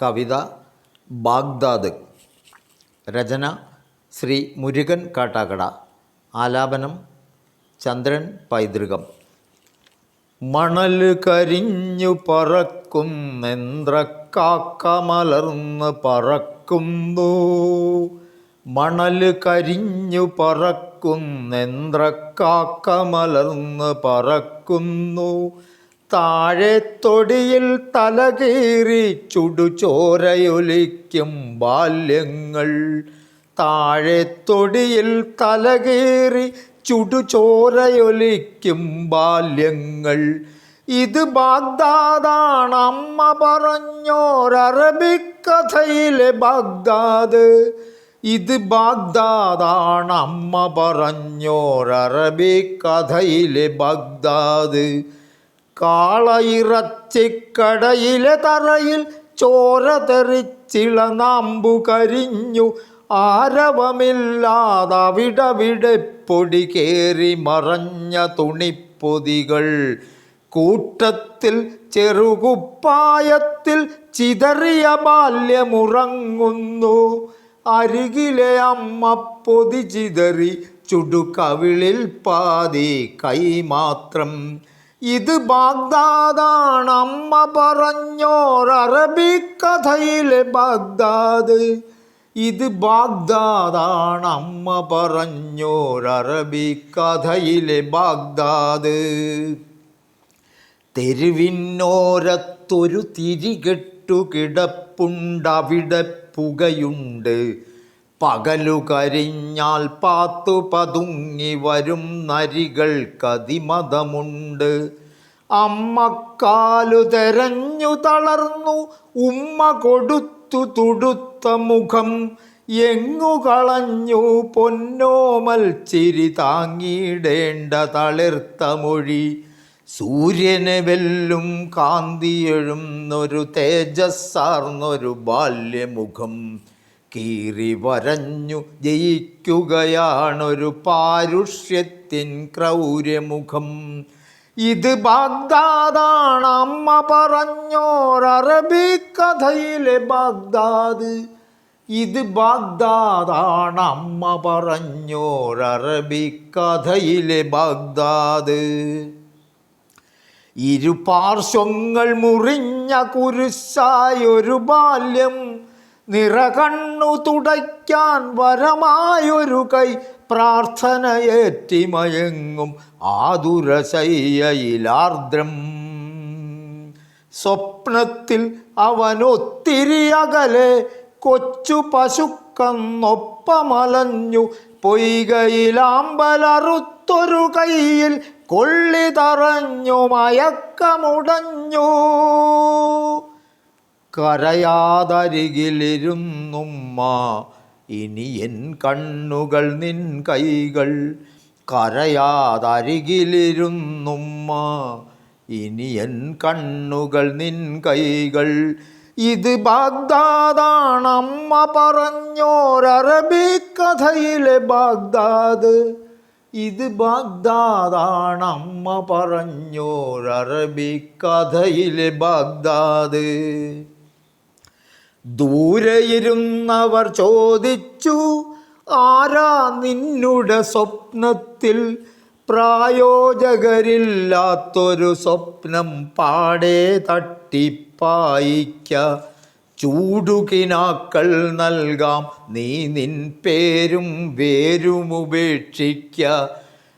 കവിത Baghdad. രചന ശ്രീ മുരുകൻ കാട്ടാക്കട. ആലാപനം ചന്ദ്രൻ പൈതൃകം. മണൽ കരിഞ്ഞു പറക്കുന്നെന്ത്രക്കാക്ക മലർന്ന് പറക്കുന്നു. മണൽ കരിഞ്ഞു പറക്കുന്നെന്ത്രക്കാക്ക മലർന്ന് പറക്കുന്നു. താഴെ തൊടിയിൽ തലകീറി ചുടുചോരയൊലിക്കും ബാല്യങ്ങൾ. താഴെ തൊടിയിൽ തലകീറി ചുടുചോരയൊലിക്കും ബാല്യങ്ങൾ. ഇത് ബാഗ്ദാദാണ്, അമ്മ പറഞ്ഞോരറബിക്കഥയിലെ ബാഗ്ദാദ്. ഇത് ബാഗ്ദാദാണ്, അമ്മ പറഞ്ഞോരറബിക്കഥയിലെ ബാഗ്ദാദ്. കാളയിറച്ചിക്കടയിലെ തറയിൽ ചോര തെറിച്ചിള നാമ്പു കരിഞ്ഞു. ആരവമില്ലാതവിടവിടെ പൊടി കേറി മറഞ്ഞ തുണിപ്പൊതികൾ. കൂട്ടത്തിൽ ചെറുകുപ്പായത്തിൽ ചിതറിയ ബാല്യമുറങ്ങുന്നു. അരികിലെ അമ്മ പൊതി ചിതറി ചുടുകവിളിൽ പാതി കൈ മാത്രം. ഇത് ബാഗ്ദാദാണ്, അമ്മ പറഞ്ഞോരറബിക്കഥയിലെ ബാഗ്ദാദ്. ഇത് ബാഗ്ദാദാണ്, അമ്മ പറഞ്ഞോരറബിക്കഥയിലെ ബാഗ്ദാദ്. തെരുവിനോരത്തൊരു തിരികെട്ടു കിടപ്പുണ്ടവിടെ പുകയുണ്ട്. പകലു കരിഞ്ഞാൽ പാത്തു പതുങ്ങി വരും നരികൾക്കതിമതമുണ്ട്. അമ്മക്കാലു തെരഞ്ഞു തളർന്നു ഉമ്മ കൊടുത്തു തുടുത്ത മുഖം. എങ്ങു കളഞ്ഞു പൊന്നോമൽ ചിരി താങ്ങിയിടേണ്ട തളിർത്ത മൊഴി. സൂര്യനെ വെല്ലും കാന്തിയെഴുന്നൊരു തേജസ്സാർന്നൊരു ബാല്യമുഖം. കീറി വരഞ്ഞു ജയിക്കുകയാണൊരു പാരുഷ്യത്തിൻ ക്രൗര്യമുഖം. ഇത് ബാഗ്ദാദാണ്, അമ്മ പറഞ്ഞോരറബിക്കഥയിലെ ബാഗ്ദാദ്. ഇത് ബാഗ്ദാദാണ്, അമ്മ പറഞ്ഞോരറബിക്കഥയിലെ ബാഗ്ദാദ്. ഇരുപാർശ്വങ്ങൾ മുറിഞ്ഞ കുരിശായൊരു ബാല്യം. നിറകണ്ണു തുടയ്ക്കാൻ വരമായൊരു കൈ. പ്രാർത്ഥനയേറ്റിമയങ്ങും ആതുരശയ്യയിലാർദ്രം. സ്വപ്നത്തിൽ അവനൊത്തിരി അകലെ കൊച്ചു പശുക്കന്നൊപ്പമലഞ്ഞു. പൊയ്കയിലാമ്പലറുത്തൊരു കൈയിൽ കൊള്ളി തറഞ്ഞു മയക്കമുടഞ്ഞു. കരയാതരികിലിരുന്നുമ്മ, ഇനി എൻ കണ്ണുകൾ നിൻ കൈകൾ. കരയാതരികിലിരുന്നുമ്മ, ഇനി എൻ കണ്ണുകൾ നിൻ കൈകൾ. ഇത് ബാഗ്ദാദാണ്, അമ്മ പറഞ്ഞോരറബിക്കഥയിലെ ബാഗ്ദാദ്. ഇത് ബാഗ്ദാദാണ്, അമ്മ പറഞ്ഞോരറബിക്കഥയിലെ ബാഗ്ദാദ്. ദൂരെയിരുന്നവർ ചോദിച്ചു, ആരാ നിന്നുടെ സ്വപ്നത്തിൽ? പ്രായോജകരില്ലാത്തൊരു സ്വപ്നം പാടെ തട്ടിപ്പായിക്ക. ചൂടുകിനാക്കൾ നൽകാം, നീ നിൻ പേരും വേരുമുപേക്ഷിക്ക.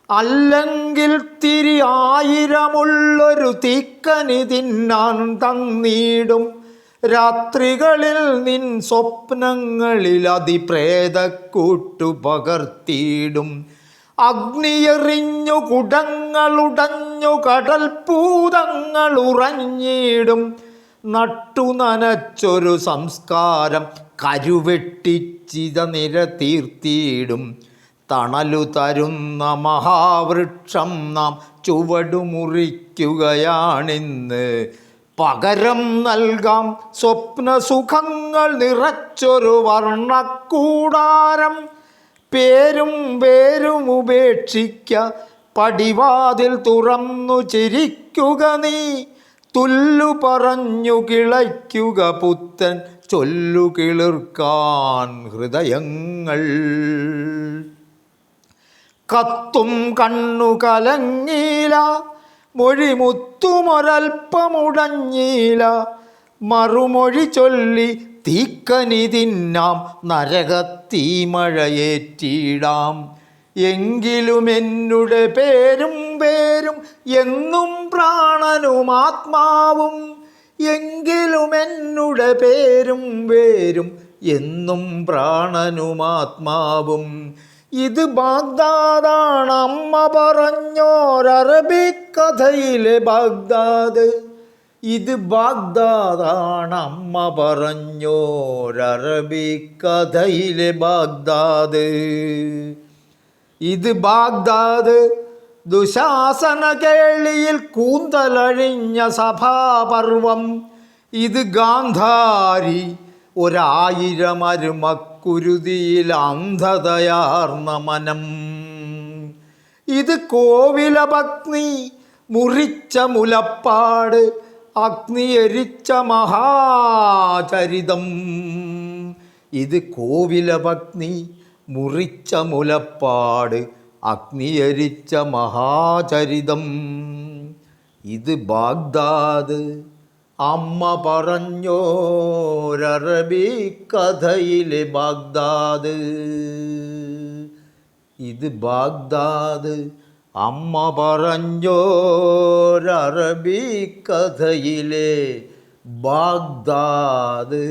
അല്ലെങ്കിൽ തിരി ആയിരമുള്ളൊരു തീക്കനി തിന്നാൻ തന്നീടും. രാത്രികളിൽ നിൻ സ്വപ്നങ്ങളിൽ അതിപ്രേതക്കൂട്ടു പകർത്തിയിടും. അഗ്നിയെറിഞ്ഞു കുടങ്ങളുടഞ്ഞു കടൽപൂതങ്ങൾ ഉറഞ്ഞിടും. നട്ടു നനച്ചൊരു സംസ്കാരം കരുവെട്ടിച്ചിത നിരതീർത്തിയിടും. തണലു തരുന്ന മഹാവൃക്ഷം നാം ചുവടുമുറിക്കുകയാണിന്ന്. പകരം നൽകാം സ്വപ്നസുഖങ്ങൾ നിറച്ചൊരു വർണ്ണക്കൂടാരം. പേരും വേരും ഉപേക്ഷിക്ക, പടിവാതിൽ തുറന്നു ചിരിക്കുക നീ. തുല്ലു പറഞ്ഞു കിളയ്ക്കുക പുത്തൻ ചൊല്ലു കിളിർക്കാൻ ഹൃദയങ്ങൾ. കത്തും കണ്ണു കലങ്ങീല, മൊഴിമുത്തുമൊരൽപ്പമുടഞ്ഞീല, മറുമൊഴി ചൊല്ലി തീക്കനി തിന്നാം, നരകത്തീമഴയേറ്റിടാം. എങ്കിലും എന്നുടെ പേരും പേരും എന്നും പ്രാണനും ആത്മാവും, എങ്കിലും എന്നുടെ പേരും പേരും എന്നും പ്രാണനും ആത്മാവും. ഇത് ബാഗ്ദാദാണ് അമ്മ പറഞ്ഞോരറബിക്കഥയിലെ ബാഗ്ദാദ്. ഇത് ബാഗ്ദാദാണ് അമ്മ പറഞ്ഞോരറബിക്കഥയിലെ ബാഗ്ദാദ്. ഇത് ബാഗ്ദാദ് ദുശാസന കേളിയിൽ കൂന്തലഴിഞ്ഞ സഭാപർവം. ഇത് ഗാന്ധാരി 1000 അരുമക്കുരുതിയിൽ അന്ധതയാർന്ന മനം. ഇത് കോവിലപത്നി മുറിച്ച മുലപ്പാട്, അഗ്നിയരിച്ച മഹാചരിതം. ഇത് കോവിലപത്നി മുറിച്ച മുലപ്പാട്, അഗ്നിയരിച്ച മഹാചരിതം. ഇത് ബാഗ്ദാദ് അമ്മ പറഞ്ഞോരറബിക്കഥയിലെ ബാഗ്ദാദ്. ഇത് ബാഗ്ദാദ് അമ്മ പറഞ്ഞോരറബിക്കഥയിലെ ബാഗ്ദാദ്.